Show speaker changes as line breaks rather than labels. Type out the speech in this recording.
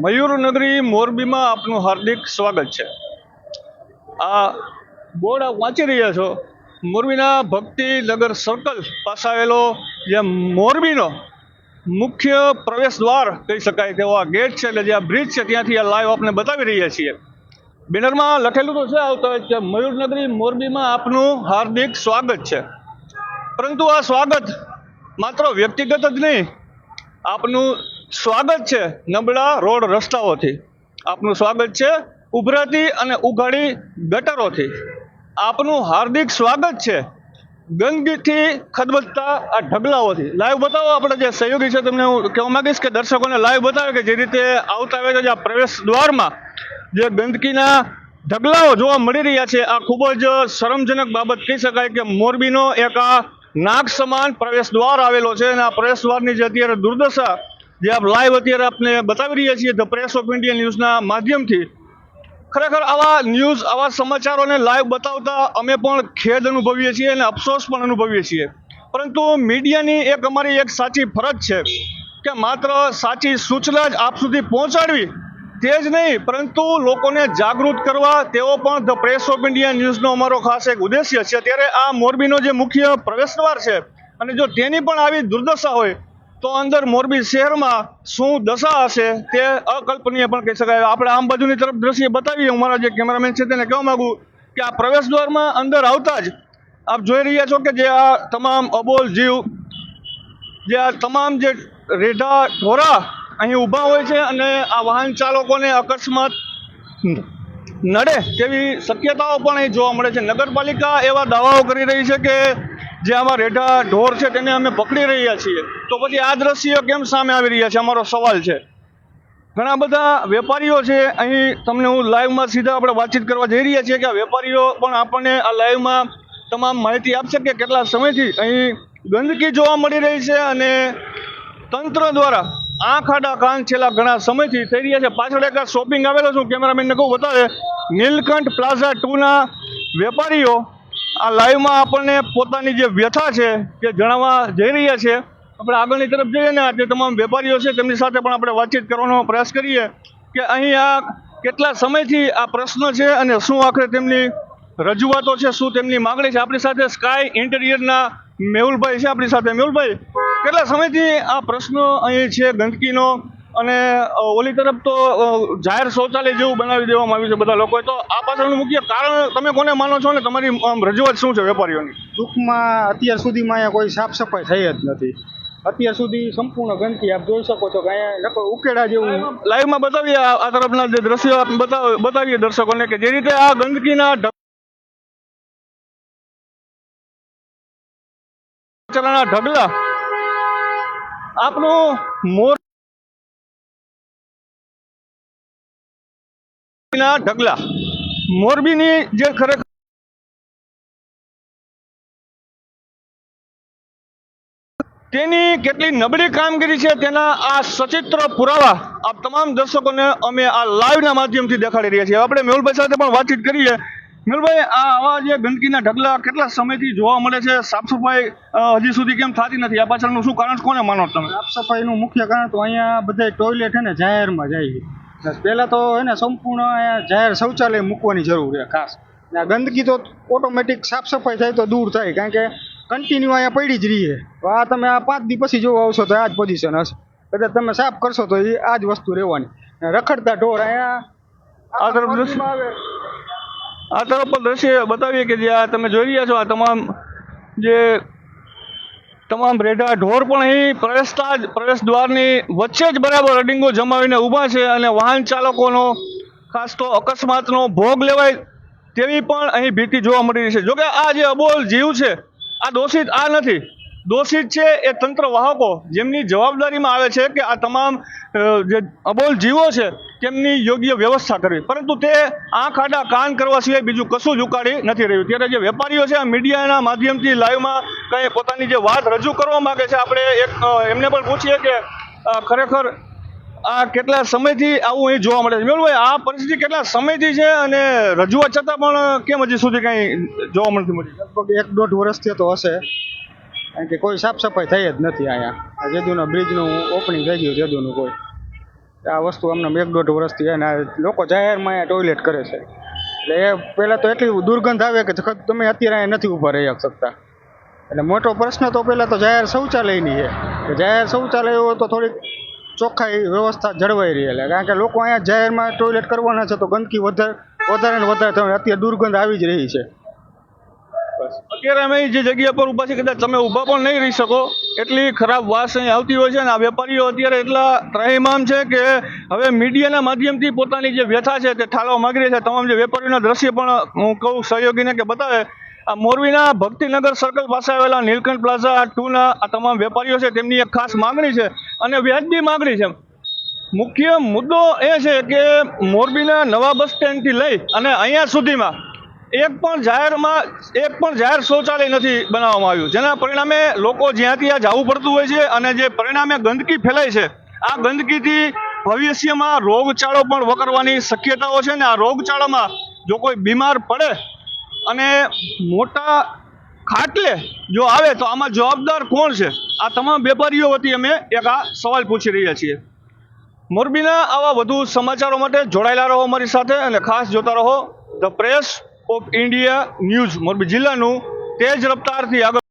મયુરનગરી મોરબીમાં આપનું હાર્દિક સ્વાગત છે। આ બોર્ડ આપ વાંચી રહ્યા છો, મોરબીના ભક્તિનગર સર્કલ પાસે આવેલો જે મોરબીનો મુખ્ય પ્રવેશ દ્વાર કહી શકાય તેવો આ ગેટ છે, એટલે જે આ બ્રિજ છે ત્યાંથી આ લાઈવ આપને બતાવી રહ્યા છીએ। બેનરમાં લખેલું તો છે આવતો કે મયુરનગરી મોરબીમાં આપનું હાર્દિક સ્વાગત છે, પરંતુ આ સ્વાગત માત્ર વ્યક્તિગત જ નહીં, આપનું સ્વાગત છે નબળા રોડ રસ્તાઓથી, આપનું સ્વાગત છે ઉભરાતી અને ઉઘાડી ગટરોથી, આપનું હાર્દિક સ્વાગત છે ગંદકીથી ખદબદતા આ ઢગલાઓથી। લાઈવ બતાવો, આપણે જે સહયોગી છે તમને હું કહેવા માંગીશ કે દર્શકોને લાઈવ બતાવે કે જે રીતે આવતા આવે છે આ પ્રવેશ દ્વારમાં જે ગંદકીના ઢગલાઓ જોવા મળી રહ્યા છે, આ ખૂબ જ શરમજનક બાબત કહી શકાય કે મોરબીનો એક આ નાક સમાન પ્રવેશ દ્વાર આવેલો છે અને આ પ્રવેશ દ્વારની જે અત્યારે દુર્દશા જે આપ લાઈવ અત્યારે આપને બતાવી રહ્યા છીએ ધ પ્રેસ ઓફ ઇન્ડિયા ન્યૂઝના માધ્યમથી, ખરેખર આવા ન્યૂઝ આવા સમાચારોને લાઈવ બતાવતા અમે પણ ખેદ અનુભવીએ છીએ અને અફસોસ પણ અનુભવીએ છીએ, પરંતુ મીડિયાની એક અમારી એક સાચી ફરજ છે કે માત્ર સાચી સૂચના જ આપ સુધી પહોંચાડવી તે જ નહીં, પરંતુ લોકોને જાગૃત કરવા તેવો પણ ધ પ્રેસ ઓફ ઇન્ડિયા ન્યૂઝનો અમારો ખાસ એક ઉદ્દેશ્ય છે। ત્યારે આ મોરબીનો જે મુખ્ય પ્રવેશદ્વાર છે અને જો તેની પણ આવી દુર્દશા હોય તો અંદર મોરબી શહેરમાં શું દશા હશે તે અકલ્પનીય પણ કહી શકાય। આપણે આમ બાજુની તરફ દ્રશ્ય બતાવીએ, અમારા જે કેમેરામેન છે તેને કહેવા માંગુ કે આ પ્રવેશદ્વારમાં અંદર આવતા જ આપ જોઈ રહ્યા છો કે જે આ તમામ અબોલ જીવ, જે આ તમામ જે રેઢા ઢોરા અહીં ઊભા હોય છે અને આ વાહન ચાલકોને અકસ્માત નડે તેવી શક્યતાઓ પણ અહીં જોવા મળે છે। નગરપાલિકા એવા દાવાઓ કરી રહી છે કે જે આમાં રેઢા ઢોર છે તેને અમે પકડી રહ્યા છીએ, તો પછી આ દ્રશ્યો કેમ સામે આવી રહ્યા છે અમારો સવાલ છે। ઘણા બધા વેપારીઓ છે અહીં, તમને હું લાઈવમાં સીધા આપણે વાતચીત કરવા જઈ રહ્યા છીએ કે આ વેપારીઓ પણ આપણને આ લાઈવમાં તમામ માહિતી આપશે કે કેટલા સમયથી અહીં ગંદકી જોવા મળી રહી છે અને તંત્ર દ્વારા આંખ આડા કાન છેલ્લા ઘણા સમયથી થઈ રહ્યા છે। પાછળ એક શોપિંગ આવેલો છું, કેમેરામેનને કહું બતાવે, નીલકંઠ પ્લાઝા 2ના વેપારીઓ આ લાઈવમાં આપણને પોતાની જે વ્યથા છે તે જણાવવા જઈ રહ્યા છે। આપણે આગળની તરફ જઈએ ને જે તમામ વેપારીઓ છે તેમની સાથે પણ આપણે વાતચીત કરવાનો પ્રયાસ કરીએ કે અહીં આ કેટલા સમયથી આ પ્રશ્ન છે અને શું આખરે તેમની રજૂઆતો છે, શું તેમની માગણી છે। આપણી સાથે સ્કાય ઇન્ટિરિયરના મેહુલભાઈ છે આપણી સાથે। મેહુલભાઈ, કેટલા સમયથી આ પ્રશ્ન અહીં છે ગંદકીનો અને ઓલી તરફ તો જાહેર શૌચાલય જેવું બનાવી દેવામાં આવ્યું છે બધા લોકોએ, તો આ પાછળનું મુખ્ય કારણ તમે કોને માનો છો ને તમારી રજૂઆત શું છે વેપારીઓની?
ટૂંકમાં અત્યાર સુધીમાં અહીંયા કોઈ સાફ સફાઈ થઈ જ નથી। અત્યાર સુધી સંપૂર્ણ ગંદકી આપ જોઈ શકો છો કે અહીંયા ઉકેડા જેવું
લાઈવમાં બતાવીએ આ તરફના જે દ્રશ્યો બતાવીએ દર્શકોને કે જે રીતે આ ગંદકીના ઢગલા આપણું ઢગલા મોરબીની જે ખરેખર તેની કેટલી નબળી કામગીરી છે તેના આ સચિત્ર પુરાવા આપ તમામ દર્શકોને અમે આ લાઈવના માધ્યમથી દેખાડી રહ્યા છીએ। આપણે મેહુલભાઈ સાથે પણ વાતચીત કરીએ। મેહુલભાઈ, આવા જે ગંદકીના ઢગલા કેટલા સમયથી જોવા મળે છે, સાફ સફાઈ હજી સુધી કેમ થતી નથી, આ પાછળનું શું કારણ કોને માનો તમે?
સાફ સફાઈનું મુખ્ય કારણ તો અહીંયા બધા ટોયલેટ છે ને જાહેરમાં જાય છે, પહેલાં તો એને સંપૂર્ણ અહીંયા જાહેર શૌચાલય મૂકવાની જરૂર છે ખાસ। આ ગંદકી તો ઓટોમેટિક સાફ સફાઈ થાય તો દૂર થાય, કારણ કે કન્ટિન્યુ અહીંયા પડી જ રહીએ। તો આ તમે આ 5 દી પછી જોવા આવશો તો આ જ પોઝિશન હશે, કદાચ તમે સાફ કરશો તો એ આ જ વસ્તુ રહેવાની। રખડતા ઢોર અહીંયા
આ તરફ પર દ્રશ્ય બતાવીએ કે જે આ તમે જોઈ રહ્યા છો, આ તમામ રેઢા ઢોર પણ અહીં પ્રવેશતા જ પ્રવેશ દ્વારની વચ્ચે જ બરાબર અડીંગો જમાવીને ઊભા છે અને વાહન ચાલકોનો ખાસ તો અકસ્માતનો ભોગ લેવાય તેવી પણ અહીં ભીતિ જોવા મળી રહી છે। જોકે આ જે અબોલ જીવ છે આ દોષિત આ નથી, દોષિત છે એ તંત્ર વાહકો, જેમની જવાબદારીમાં આવે છે કે આ તમામ જે અબોલ જીવો છે તેમની યોગ્ય વ્યવસ્થા કરવી, પરંતુ તે આંખ આડા કાન કરવા સિવાય બીજું કશું જ ઉકાળી નથી રહ્યું। ત્યારે જે વેપારીઓ છે આ મીડિયાના માધ્યમથી લાઈવમાં કંઈ પોતાની જે વાત રજૂ કરવા માગે છે, આપણે એક એમને પણ પૂછીએ કે ખરેખર આ કેટલા સમયથી આવું અહીં જોવા મળે છે? મેહુલભાઈ, આ પરિસ્થિતિ કેટલા સમયથી છે અને રજૂઆત છતાં પણ કેમ હજી સુધી કંઈ જોવા મળતી મળી?
લગભગ 1-1.5 વર્ષથી તો હશે, કારણ કે કોઈ સાફ સફાઈ થઈ જ નથી અહીંયા। જેદુના બ્રિજનું ઓપનિંગ થઈ ગયું, જેદુનું કોઈ આ વસ્તુ અમને 1-1.5 વર્ષથી છે ને આ લોકો જાહેરમાં અહીંયા ટોયલેટ કરે છે. એટલે એ પહેલાં તો એટલી દુર્ગંધ આવે કે તમે અત્યારે અહીંયા નથી ઊભા રહી શકતા. એટલે મોટો પ્રશ્ન તો પહેલાં તો જાહેર શૌચાલયની છે કે જાહેર શૌચાલય હોય તો થોડીક ચોખ્ખાઈ વ્યવસ્થા જળવાઈ રહી. એટલે કારણ કે લોકો અહીંયા જાહેરમાં ટોયલેટ કરવાના છે તો ગંદકી વધારે ને વધારે થવાની અત્યારે દુર્ગંધ આવી જ રહી છે.
અત્યારે અમે જે જગ્યા પર ઊભા છીએ કદાચ તમે ઊભા પણ નહીં રહી શકો એટલી ખરાબ વાસ અહીં આવતી હોય છે ને આ વેપારીઓ અત્યારે એટલા ત્રાહિમામ છે કે હવે મીડિયાના માધ્યમથી પોતાની જે વ્યથા છે તે ઠાલવા માંગી રહી છે. તમામ જે વેપારીઓના દ્રશ્ય પણ હું કહું સહયોગીને કે બતાવે આ મોરબીના ભક્તિનગર સર્કલ પાસે આવેલા નીલકંઠ પ્લાઝા 2ના આ તમામ વેપારીઓ છે તેમની એક ખાસ માંગણી છે અને વ્યાજબી માંગણી છે. મુખ્ય મુદ્દો એ છે કે મોરબીના નવા બસ સ્ટેન્ડથી લઈ અને અહીંયા સુધીમાં એક પણ જાહેર શૌચાલય નથી બનાવવામાં આવ્યું, જેના પરિણામે લોકો જ્યાં ત્યાં જવું પડતું હોય છે અને જે પરિણામે ગંદકી ફેલાય છે આ ગંદકીથી ભવિષ્યમાં રોગચાળો પણ વકરવાની શક્યતાઓ છે. ને આ રોગચાળામાં જો કોઈ બીમાર પડે અને મોટા ખાટલે જો આવે તો આમાં જવાબદાર કોણ છે? આ તમામ વેપારીઓ વતી અમે એક આ સવાલ પૂછી રહ્યા છીએ. મોરબીના આવા વધુ સમાચારો માટે જોડાયેલા રહો અમારી સાથે અને ખાસ જોતા રહો the press of India news. Morbi જિલ્લાનું તેજ રફતારથી આગળ